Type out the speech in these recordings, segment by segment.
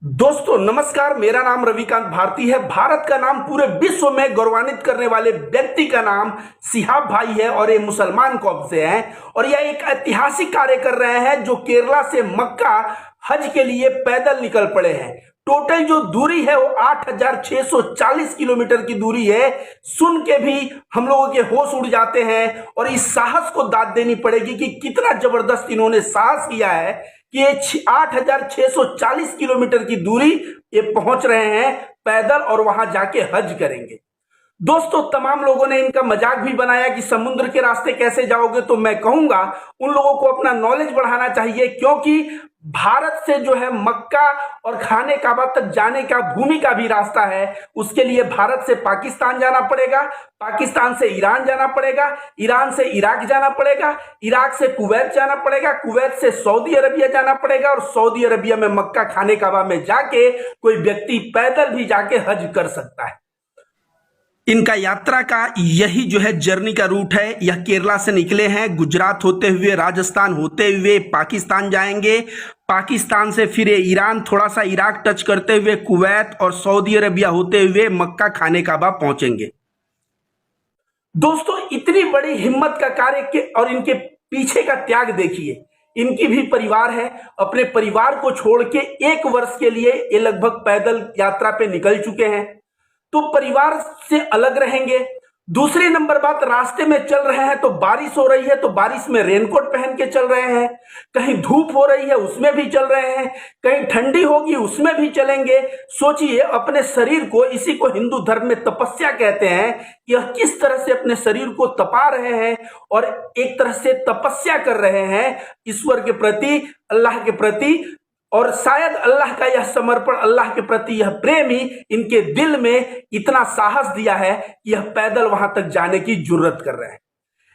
दोस्तों नमस्कार। मेरा नाम रविकांत भारती है। भारत का नाम पूरे विश्व में गौरवान्वित करने वाले व्यक्ति का नाम सिहाब भाई है और ये मुसलमान कौम से हैं और यह एक ऐतिहासिक कार्य कर रहे हैं जो केरला से मक्का हज के लिए पैदल निकल पड़े हैं। टोटल जो दूरी है वो 8,640 किलोमीटर की दूरी है। सुन के भी हम लोगों के होश उड़ जाते हैं और इस साहस को दाद देनी पड़ेगी कि कितना जबरदस्त इन्होंने साहस किया है कि ये 8,640 किलोमीटर की दूरी ये पहुंच रहे हैं पैदल और वहां जाके हज करेंगे। दोस्तों तमाम लोगों ने इनका मजाक भी बनाया कि समुद्र के रास्ते कैसे जाओगे, तो मैं कहूंगा उन लोगों को अपना नॉलेज बढ़ाना चाहिए, क्योंकि भारत से जो है मक्का और खाने काबा तक जाने का भूमि का भी रास्ता है। उसके लिए भारत से पाकिस्तान जाना पड़ेगा, पाकिस्तान से ईरान जाना पड़ेगा, ईरान से इराक जाना पड़ेगा, इराक से कुवैत जाना पड़ेगा, कुवैत से सऊदी अरबिया जाना पड़ेगा और सऊदी अरबिया में मक्का खाने काबा में जाके कोई व्यक्ति पैदल भी जाके हज कर सकता है। इनका यात्रा का यही जो है जर्नी का रूट है। यह केरला से निकले हैं, गुजरात होते हुए, राजस्थान होते हुए पाकिस्तान जाएंगे, पाकिस्तान से फिर ईरान, थोड़ा सा इराक टच करते हुए कुवैत और सऊदी अरबिया होते हुए मक्का खाने काबा पहुंचेंगे। दोस्तों इतनी बड़ी हिम्मत का कार्य के और इनके पीछे का त्याग देखिए। इनकी भी परिवार है, अपने परिवार को छोड़ के 1 वर्ष के लिए ये लगभग पैदल यात्रा पे निकल चुके हैं, तो परिवार से अलग रहेंगे। दूसरी नंबर बात, रास्ते में चल रहे हैं तो बारिश हो रही है, तो बारिश में रेनकोट पहन के चल रहे हैं, कहीं धूप हो रही है उसमें भी चल रहे हैं, कहीं ठंडी होगी उसमें भी चलेंगे। सोचिए अपने शरीर को, इसी को हिंदू धर्म में तपस्या कहते हैं, यह किस तरह से अपने शरीर को तपा रहे हैं और एक तरह से तपस्या कर रहे हैं ईश्वर के प्रति, अल्लाह के प्रति। और शायद अल्लाह का यह समर्पण, अल्लाह के प्रति यह प्रेम ही इनके दिल में इतना साहस दिया है कि यह पैदल वहां तक जाने की जुर्रत कर रहे हैं।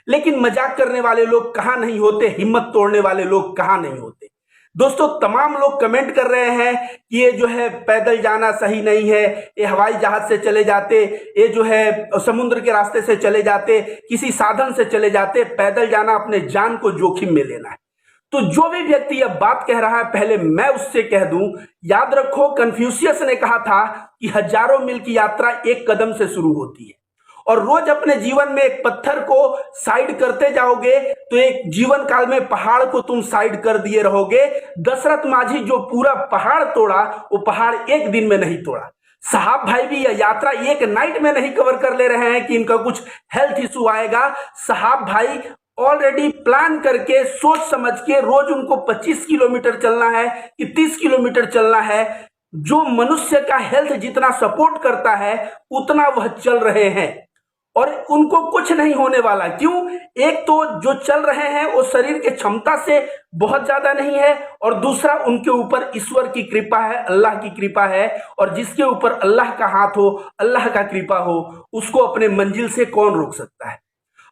लेकिन मजाक करने वाले लोग कहां नहीं होते, हिम्मत तोड़ने वाले लोग कहां नहीं होते। दोस्तों तमाम लोग कमेंट कर रहे हैं कि ये जो है पैदल जाना सही नहीं है, ये हवाई जहाज से चले जाते, ये जो है समुद्र के रास्ते से चले जाते, किसी साधन से चले जाते। पैदल जाना अपने जान को जोखिम में लेना है। तो जो भी व्यक्ति यह बात कह रहा है, पहले मैं उससे कह दूं, याद रखो कन्फ्यूशियस ने कहा था कि हजारों मील की यात्रा एक कदम से शुरू होती है और रोज अपने जीवन में एक पत्थर को साइड करते जाओगे तो एक जीवन काल में पहाड़ को तुम साइड कर दिए रहोगे। दशरथ माझी जो पूरा पहाड़ तोड़ा, वो पहाड़ एक दिन में नहीं तोड़ा। साहब भाई भी यह यात्रा एक नाइट में नहीं कवर कर ले रहे हैं कि इनका कुछ हेल्थ इशू आएगा। साहब भाई ऑलरेडी प्लान करके, सोच समझ के, रोज उनको 25 किलोमीटर चलना है कि 30 किलोमीटर चलना है। जो मनुष्य का हेल्थ जितना सपोर्ट करता है उतना वह चल रहे हैं और उनको कुछ नहीं होने वाला। क्यों? एक तो जो चल रहे हैं वो शरीर के क्षमता से बहुत ज्यादा नहीं है और दूसरा उनके ऊपर ईश्वर की कृपा है, अल्लाह की कृपा है। और जिसके ऊपर अल्लाह का हाथ हो, अल्लाह का कृपा हो, उसको अपने मंजिल से कौन रोक सकता है।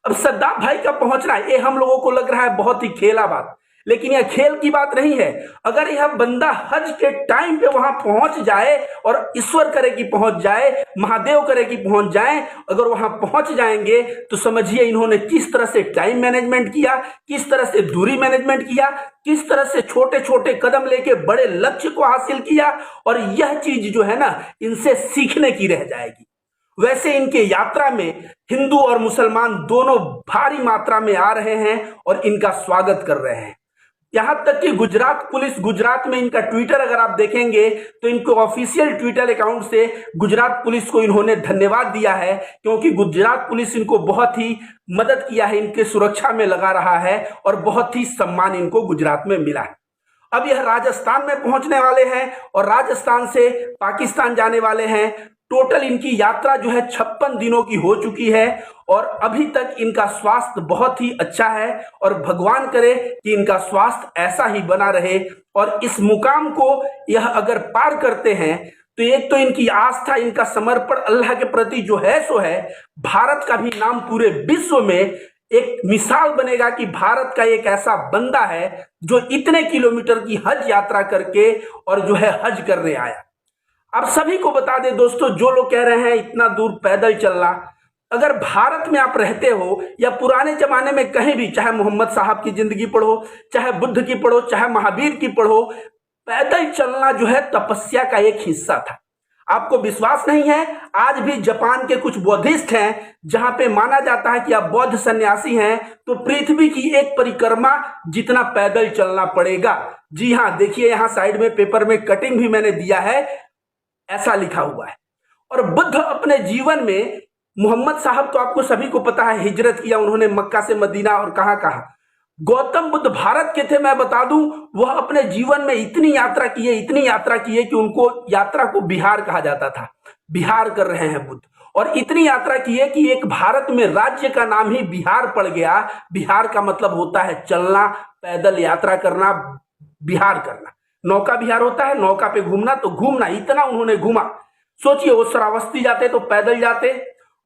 अब सद्दाम भाई का पहुंचना ये हम लोगों को लग रहा है बहुत ही खेला बात, लेकिन यह खेल की बात नहीं है। अगर यह बंदा हज के टाइम पे वहां पहुंच जाए और ईश्वर करे कि पहुंच जाए, महादेव करे कि पहुंच जाए, अगर वहां पहुंच जाएंगे तो समझिए इन्होंने किस तरह से टाइम मैनेजमेंट किया, किस तरह से दूरी मैनेजमेंट किया, किस तरह से छोटे छोटे कदम लेके बड़े लक्ष्य को हासिल किया। और यह चीज जो है ना, इनसे सीखने की रह जाएगी। वैसे इनके यात्रा में हिंदू और मुसलमान दोनों भारी मात्रा में आ रहे हैं और इनका स्वागत कर रहे हैं। यहां तक कि गुजरात पुलिस, गुजरात में इनका ट्विटर अगर आप देखेंगे तो इनको ऑफिशियल ट्विटर अकाउंट से गुजरात पुलिस को इन्होंने धन्यवाद दिया है, क्योंकि गुजरात पुलिस इनको बहुत ही मदद किया है, इनके सुरक्षा में लगा रहा है और बहुत ही सम्मान इनको गुजरात में मिला है। अब यह राजस्थान में पहुंचने वाले हैं और राजस्थान से पाकिस्तान जाने वाले हैं। टोटल इनकी यात्रा जो है 56 दिनों की हो चुकी है और अभी तक इनका स्वास्थ्य बहुत ही अच्छा है और भगवान करे कि इनका स्वास्थ्य ऐसा ही बना रहे। और इस मुकाम को यह अगर पार करते हैं तो एक तो इनकी आस्था, इनका समर्पण अल्लाह के प्रति जो है सो है, भारत का भी नाम पूरे विश्व में एक मिसाल बनेगा कि भारत का एक ऐसा बंदा है जो इतने किलोमीटर की हज यात्रा करके और जो है हज करने आया। आप सभी को बता दें दोस्तों, जो लोग कह रहे हैं इतना दूर पैदल चलना, अगर भारत में आप रहते हो या पुराने जमाने में कहीं भी, चाहे मोहम्मद साहब की जिंदगी पढ़ो, चाहे बुद्ध की पढ़ो, चाहे महावीर की पढ़ो, पैदल चलना जो है तपस्या का एक हिस्सा था। आपको विश्वास नहीं है, आज भी जापान के कुछ बौद्धिस्ट हैं जहां पे माना जाता है कि आप बौद्ध सन्यासी हैं तो पृथ्वी की एक परिक्रमा जितना पैदल चलना पड़ेगा। जी हां, देखिए यहां साइड में पेपर में कटिंग भी मैंने दिया है, ऐसा लिखा हुआ है। और बुद्ध अपने जीवन में, मोहम्मद साहब तो आपको सभी को पता है हिजरत किया उन्होंने मक्का से मदीना और कहां कहां। गौतम बुद्ध भारत के थे, मैं बता दूं, वह अपने जीवन में इतनी यात्रा किए कि उनको यात्रा को बिहार कहा जाता था। बिहार कर रहे हैं बुद्ध, और इतनी यात्रा की है कि एक भारत में राज्य का नाम ही बिहार पड़ गया। बिहार का मतलब होता है चलना, पैदल यात्रा करना, बिहार करना। नौका विहार होता है, नौका पे घूमना, तो घूमना, इतना उन्होंने घूमा। सोचिए, वो श्रावस्ती जाते तो पैदल जाते,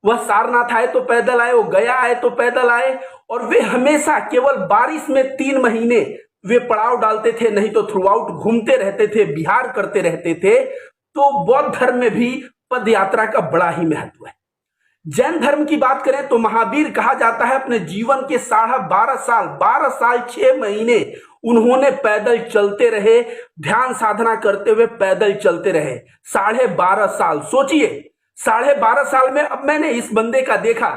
वह सारनाथ आए तो पैदल आए, वो गया आए तो पैदल आए, और वे हमेशा केवल बारिश में 3 महीने वे पड़ाव डालते थे, नहीं तो थ्रू आउट घूमते रहते थे, विहार करते रहते थे। तो बौद्ध धर्म में भी पद यात्रा का बड़ा ही महत्व है। जैन धर्म की बात करें तो महावीर कहा जाता है अपने जीवन के 12 साल 6 महीने उन्होंने पैदल चलते रहे, ध्यान साधना करते हुए पैदल चलते रहे। 12.5 साल, सोचिए 12.5 साल में। अब मैंने इस बंदे का देखा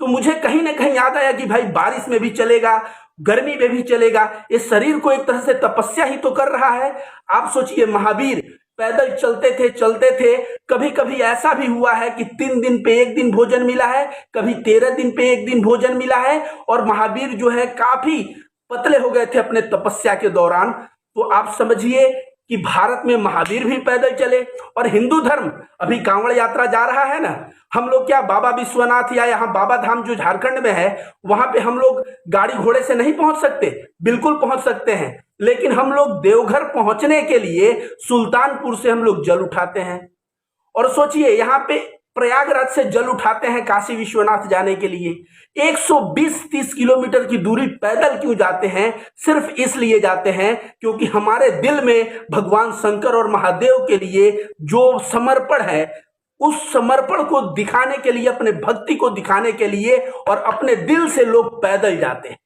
तो मुझे कहीं ना कहीं याद आया कि भाई बारिश में भी चलेगा, गर्मी में भी चलेगा, इस शरीर को एक तरह से तपस्या ही तो कर रहा है। आप सोचिए, महावीर पैदल चलते थे। कभी कभी ऐसा भी हुआ है कि 3 दिन पे 1 दिन भोजन मिला है, कभी 13 दिन पे 1 दिन भोजन मिला है, और महावीर जो है काफी पतले हो गए थे अपने तपस्या के दौरान। तो आप समझिए कि भारत में महावीर भी पैदल चले। और हिंदू धर्म, अभी कांवड़ यात्रा जा रहा है ना, हम लोग क्या बाबा विश्वनाथ या यहाँ बाबा धाम जो झारखंड में है, वहां पे हम लोग गाड़ी घोड़े से नहीं पहुंच सकते? बिल्कुल पहुंच सकते हैं, लेकिन हम लोग देवघर पहुंचने के लिए सुल्तानपुर से हम लोग जल उठाते हैं। और सोचिए, यहाँ पे प्रयागराज से जल उठाते हैं काशी विश्वनाथ जाने के लिए। 120-30 किलोमीटर की दूरी पैदल क्यों जाते हैं? सिर्फ इसलिए जाते हैं क्योंकि हमारे दिल में भगवान शंकर और महादेव के लिए जो समर्पण है, उस समर्पण को दिखाने के लिए, अपने भक्ति को दिखाने के लिए, और अपने दिल से लोग पैदल जाते हैं।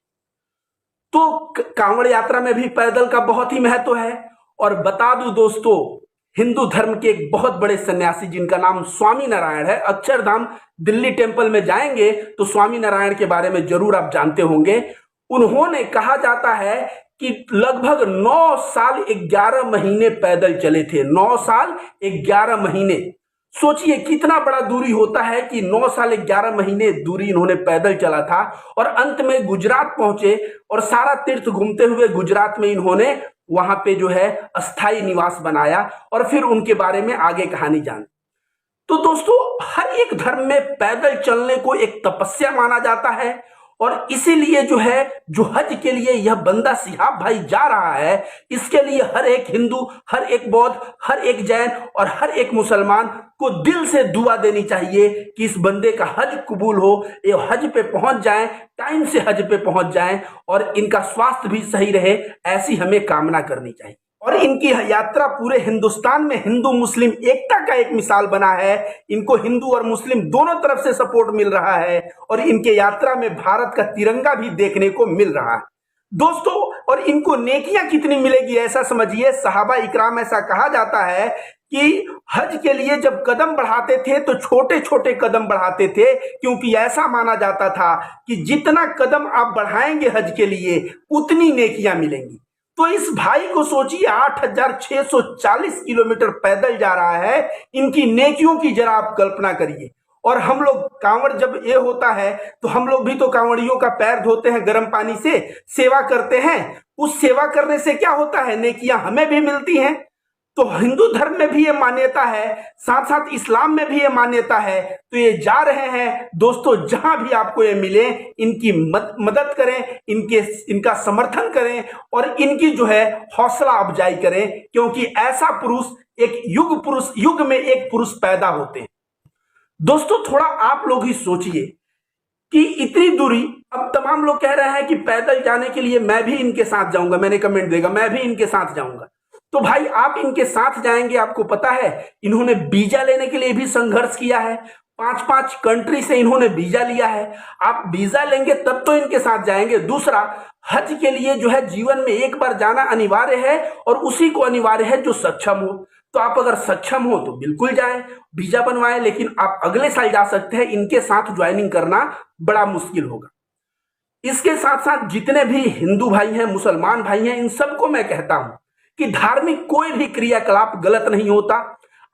तो कांवड़ यात्रा में भी पैदल का बहुत ही महत्व है। और बता दूं दोस्तों, हिंदू धर्म के एक बहुत बड़े सन्यासी जिनका नाम स्वामी नारायण है, अक्षरधाम दिल्ली टेम्पल में जाएंगे तो स्वामी नारायण के बारे में जरूर आप जानते होंगे। उन्होंने, कहा जाता है कि लगभग 9 साल 11 महीने पैदल चले थे। 9 साल 11 महीने, सोचिए कितना बड़ा दूरी होता है कि 9 साल 11 महीने दूरी इन्होंने पैदल चला था। और अंत में गुजरात पहुंचे, और सारा तीर्थ घूमते हुए गुजरात में इन्होंने वहां पे जो है अस्थाई निवास बनाया, और फिर उनके बारे में आगे कहानी जान। तो दोस्तों, हर एक धर्म में पैदल चलने को एक तपस्या माना जाता है, और इसीलिए जो है, जो हज के लिए यह बंदा सिहाब भाई जा रहा है, इसके लिए हर एक हिंदू, हर एक बौद्ध, हर एक जैन और हर एक मुसलमान को दिल से दुआ देनी चाहिए कि इस बंदे का हज कबूल हो, ये हज पे पहुंच जाएं, टाइम से हज पे पहुंच जाएं, और इनका स्वास्थ्य भी सही रहे, ऐसी हमें कामना करनी चाहिए। और इनकी यात्रा पूरे हिंदुस्तान में हिंदू मुस्लिम एकता का एक मिसाल बना है। इनको हिंदू और मुस्लिम दोनों तरफ से सपोर्ट मिल रहा है, और इनके यात्रा में भारत का तिरंगा भी देखने को मिल रहा है दोस्तों। और इनको नेकियां कितनी मिलेगी ऐसा समझिए, सहाबा इकराम, ऐसा कहा जाता है कि हज के लिए जब कदम बढ़ाते थे तो छोटे छोटे कदम बढ़ाते थे, क्योंकि ऐसा माना जाता था कि जितना कदम आप बढ़ाएंगे हज के लिए उतनी नेकियां मिलेंगी। तो इस भाई को सोचिए, 8640 किलोमीटर पैदल जा रहा है, इनकी नेकियों की जरा आप कल्पना करिए। और हम लोग कांवड़ जब ये होता है तो हम लोग भी तो कांवड़ियों का पैर धोते हैं गर्म पानी से, सेवा करते हैं। उस सेवा करने से क्या होता है? नेकियां हमें भी मिलती हैं। तो हिंदू धर्म में भी ये मान्यता है, साथ साथ इस्लाम में भी ये मान्यता है। तो ये जा रहे हैं दोस्तों, जहां भी आपको ये मिले इनकी मदद करें, इनका समर्थन करें, और इनकी जो है हौसला अफजाई करें, क्योंकि ऐसा पुरुष, एक युग में एक पुरुष पैदा होते हैं। दोस्तों, थोड़ा आप लोग ही सोचिए कि इतनी दूरी, अब तमाम लोग कह रहे हैं कि पैदल जाने के लिए मैं भी इनके साथ जाऊंगा, मैंने कमेंट देगा मैं भी इनके साथ जाऊंगा। तो भाई आप इनके साथ जाएंगे, आपको पता है इन्होंने वीजा लेने के लिए भी संघर्ष किया है, 5-5 कंट्री से इन्होंने वीजा लिया है। आप वीजा लेंगे तब तो इनके साथ जाएंगे। दूसरा, हज के लिए जो है जीवन में एक बार जाना अनिवार्य है और उसी को अनिवार्य है जो सक्षम हो। तो आप अगर सक्षम हो तो बिल्कुल जाएं, वीजा बनवाएं, लेकिन आप अगले साल जा सकते हैं। इनके साथ ज्वाइनिंग करना बड़ा मुश्किल होगा। इसके साथ साथ जितने भी हिंदू भाई हैं, मुसलमान भाई हैं, इन सबको मैं कहता हूं कि धार्मिक कोई भी क्रियाकलाप गलत नहीं होता।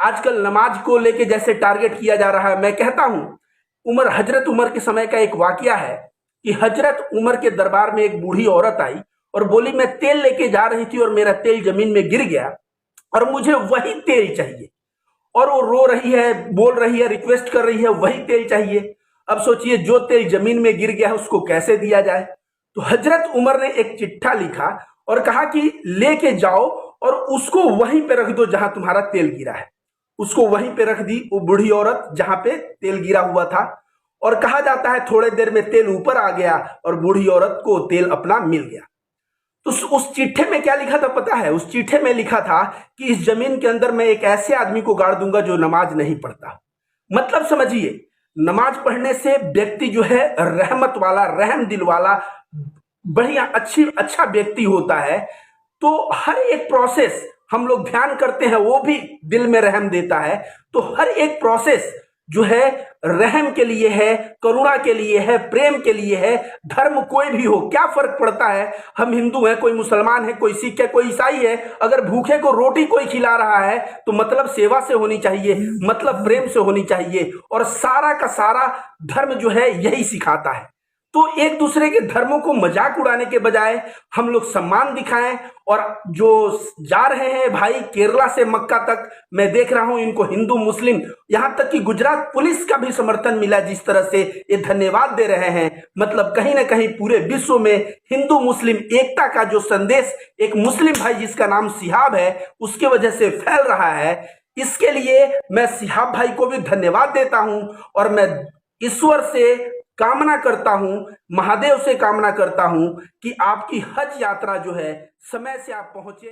आजकल नमाज को लेके जैसे टारगेट किया जा रहा है, मैं कहता हूं हजरत उमर के समय का एक वाकया है कि हजरत उमर के दरबार में एक बूढ़ी औरत आई और बोली, मैं तेल लेके जा रही थी और मेरा तेल जमीन में गिर गया और मुझे वही तेल चाहिए। और वो रो रही है, बोल रही है, रिक्वेस्ट कर रही है, वही तेल चाहिए। अब सोचिए, जो तेल जमीन में गिर गया है उसको कैसे दिया जाए। तो हजरत उमर ने एक चिट्ठा लिखा और कहा कि लेके जाओ और उसको वहीं पे रख दो जहां तुम्हारा तेल गिरा है। उसको वहीं पे रख दी वो बूढ़ी औरत जहां पे तेल गिरा हुआ था। और कहा जाता है थोड़े देर में तेल ऊपर आ गया और बूढ़ी औरत को तेल अपना मिल गया। तो उस चिट्ठे में क्या लिखा था पता है? उस चिट्ठे में लिखा था कि इस जमीन के अंदर मैं एक ऐसे आदमी को गाड़ दूंगा जो नमाज नहीं पढ़ता। मतलब समझिए, नमाज पढ़ने से व्यक्ति जो है रहमत वाला, रहम दिल वाला, बढ़िया अच्छा व्यक्ति होता है। तो हर एक प्रोसेस हम लोग ध्यान करते हैं, वो भी दिल में रहम देता है। तो हर एक प्रोसेस जो है रहम के लिए है, करुणा के लिए है, प्रेम के लिए है। धर्म कोई भी हो, क्या फर्क पड़ता है? हम हिंदू हैं, कोई मुसलमान है, कोई सिख है, कोई ईसाई है। अगर भूखे को रोटी कोई खिला रहा है तो मतलब सेवा से होनी चाहिए, मतलब प्रेम से होनी चाहिए। और सारा का सारा धर्म जो है यही सिखाता है। तो एक दूसरे के धर्मों को मजाक उड़ाने के बजाय हम लोग सम्मान दिखाएं। और जो जा रहे हैं भाई केरला से मक्का तक, मैं देख रहा हूं इनको हिंदू मुस्लिम, यहां तक कि गुजरात पुलिस का भी समर्थन मिला, जिस तरह से ये धन्यवाद दे रहे हैं। मतलब कहीं ना कहीं पूरे विश्व में हिंदू मुस्लिम एकता का जो संदेश एक मुस्लिम भाई जिसका नाम सिहाब है उसके वजह से फैल रहा है। इसके लिए मैं सिहाब भाई को भी धन्यवाद देता हूं और मैं ईश्वर से कामना करता हूं, महादेव से कामना करता हूं कि आपकी हज यात्रा जो है समय से आप पहुंचे।